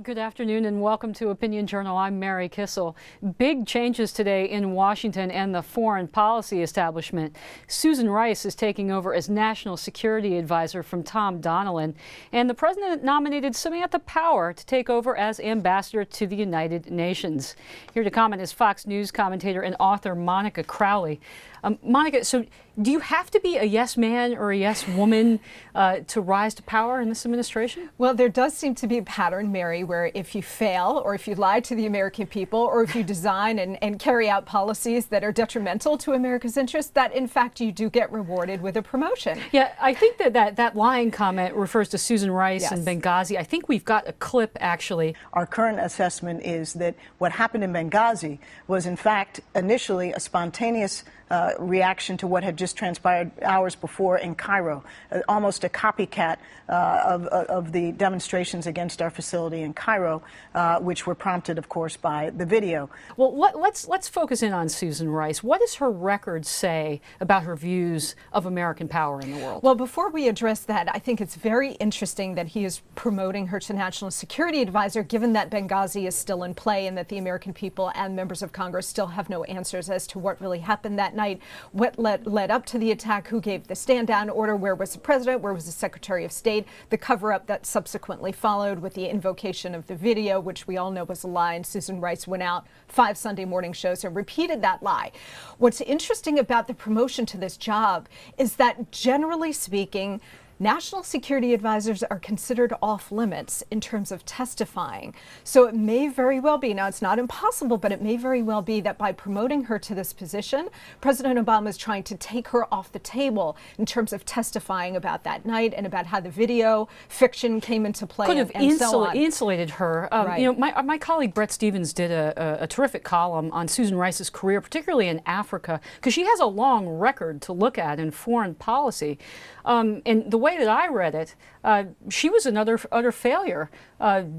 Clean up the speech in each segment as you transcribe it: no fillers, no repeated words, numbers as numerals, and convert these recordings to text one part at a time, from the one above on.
Good afternoon and welcome to Opinion Journal. I'm Mary Kissel. Big changes today in Washington and the foreign policy establishment. Susan Rice is taking over as National Security Advisor from Tom Donilon, and the president nominated Samantha Power to take over as Ambassador to the United Nations. Here to comment is Fox News commentator and author Monica Crowley. Monica, so do you have to be a yes man or a yes woman to rise to power in this administration? Well, there does seem to be a pattern, Mary, where if you fail or if you lie to the American people or if you design and carry out policies that are detrimental to America's interests, that in fact you do get rewarded with a promotion. Yeah, I think that lying comment refers to Susan Rice and Benghazi. I think we've got a clip actually. Our current assessment is that what happened in Benghazi was in fact initially a spontaneous reaction to what had just transpired hours before in Cairo, almost a copycat of the demonstrations against our facility in Cairo, which were prompted, of course, by the video. Well, let's focus in on Susan Rice. What does her record say about her views of American power in the world? Well, before we address that, I think it's very interesting that he is promoting her to National Security Advisor, given that Benghazi is still in play and that the American people and members of Congress still have no answers as to what really happened that night, what led up to the attack, who gave the stand-down order, where was the president, where was the Secretary of State, the cover-up that subsequently followed with the invocation of the video, which we all know was a lie, and Susan Rice went out 5 Sunday morning shows and repeated that lie. What's interesting about the promotion to this job is that, generally speaking, National Security Advisors are considered off limits in terms of testifying. So it may very well be, now it's not impossible, but it may very well be that by promoting her to this position, President Obama is trying to take her off the table in terms of testifying about that night and about how the video fiction came into play. Could have so on. insulated her. Right. You know, my colleague Brett Stevens did a terrific column on Susan Rice's career, particularly in Africa, because she has a long record to look at in foreign policy. And the way that I read it, she was another utter failure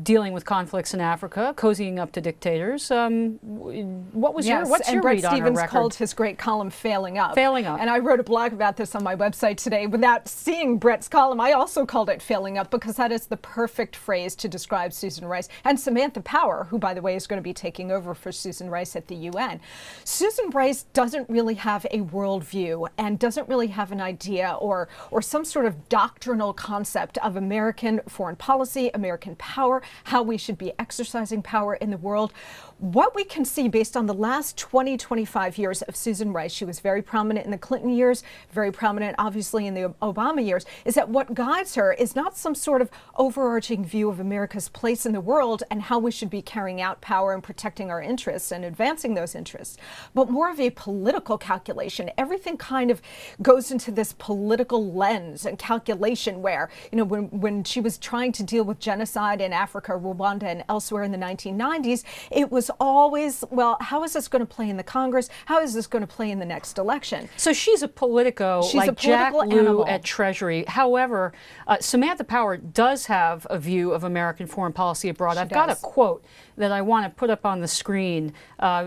dealing with conflicts in Africa, cozying up to dictators. What's your and read Brett on her Stevens record? called his great column "Failing Up." Failing Up. And I wrote a blog about this on my website today. Without seeing Brett's column, I also called it "Failing Up" because that is the perfect phrase to describe Susan Rice and Samantha Power, who, by the way, is going to be taking over for Susan Rice at the UN. Susan Rice doesn't really have a worldview and doesn't really have an idea or some sort of doctrinal concept of American foreign policy, American power, how we should be exercising power in the world. What we can see based on the last 25 years of Susan Rice, she was very prominent in the Clinton years, very prominent obviously in the Obama years, is that what guides her is not some sort of overarching view of America's place in the world and how we should be carrying out power and protecting our interests and advancing those interests, but more of a political calculation. Everything kind of goes into this political lens and calculation where, you know, when she was trying to deal with genocide in Africa, Rwanda, and elsewhere in the 1990s, it was always, well, how is this going to play in the Congress? How is this going to play in the next election? So she's a politico, she's like a political Jack Lew animal at Treasury. However, Samantha Power does have a view of American foreign policy abroad. I've got a quote that I want to put up on the screen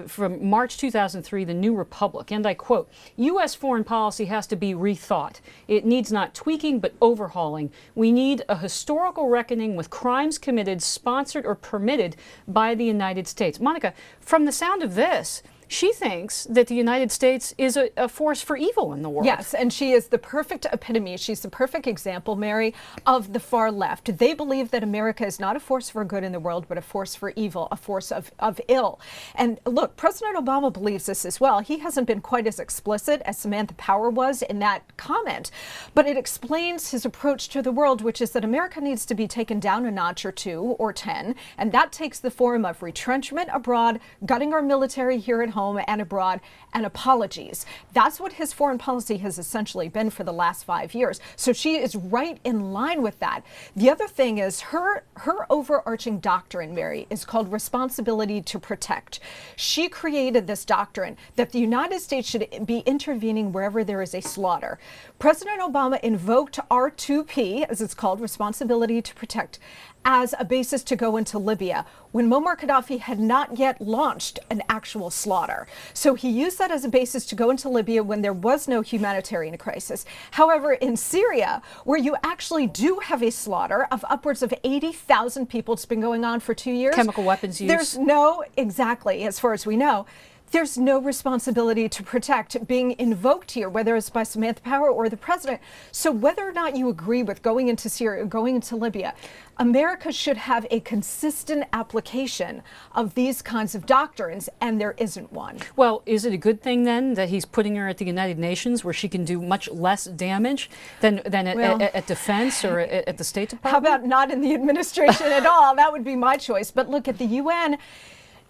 from March 2003, The New Republic, and I quote, "U.S. foreign policy has to be rethought. It needs not tweaking but overhauling. We need a historical reckoning with crimes committed, sponsored, or permitted by the United States." Monica, from the sound of this, she thinks that the United States is a force for evil in the world. Yes, and she is the perfect epitome. She's the perfect example, Mary, of the far left. They believe that America is not a force for good in the world, but a force for evil, a force of ill. And look, President Obama believes this as well. He hasn't been quite as explicit as Samantha Power was in that comment, but it explains his approach to the world, which is that America needs to be taken down a notch or 2 or 10, and that takes the form of retrenchment abroad, gutting our military here at home and abroad, and apologies. That's what his foreign policy has essentially been for the last 5 years. So she is right in line with that. The other thing is her overarching doctrine, Mary, is called responsibility to protect. She created this doctrine that the United States should be intervening wherever there is a slaughter. President Obama invoked R2P, as it's called, responsibility to protect, as a basis to go into Libya when Muammar Gaddafi had not yet launched an actual slaughter. So he used that as a basis to go into Libya when there was no humanitarian crisis. However, in Syria, where you actually do have a slaughter of upwards of 80,000 people, it's been going on for 2 years. Chemical weapons use. There's no, exactly, as far as we know, there's no responsibility to protect being invoked here, whether it's by Samantha Power or the president. So whether or not you agree with going into Syria or going into Libya, America should have a consistent application of these kinds of doctrines, and there isn't one. Well, is it a good thing then that he's putting her at the United Nations, where she can do much less damage than at defense or at the State Department? How about not in the administration at all? That would be my choice. But look, at the UN,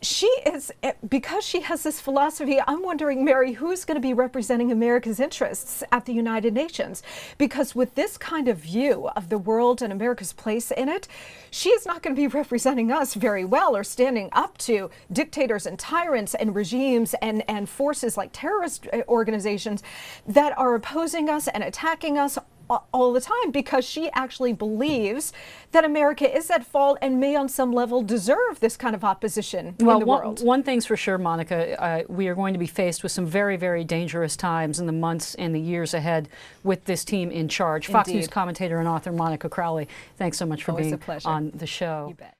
she is, because she has this philosophy, I'm wondering, Mary, who's going to be representing America's interests at the United Nations? Because with this kind of view of the world and America's place in it, she is not going to be representing us very well, or standing up to dictators and tyrants and regimes and forces like terrorist organizations that are opposing us and attacking us all the time, because she actually believes that America is at fault and may on some level deserve this kind of opposition in the world. One thing's for sure, Monica, we are going to be faced with some very, very dangerous times in the months and the years ahead with this team in charge. Fox News commentator and author Monica Crowley, thanks so much for being on the show. You bet.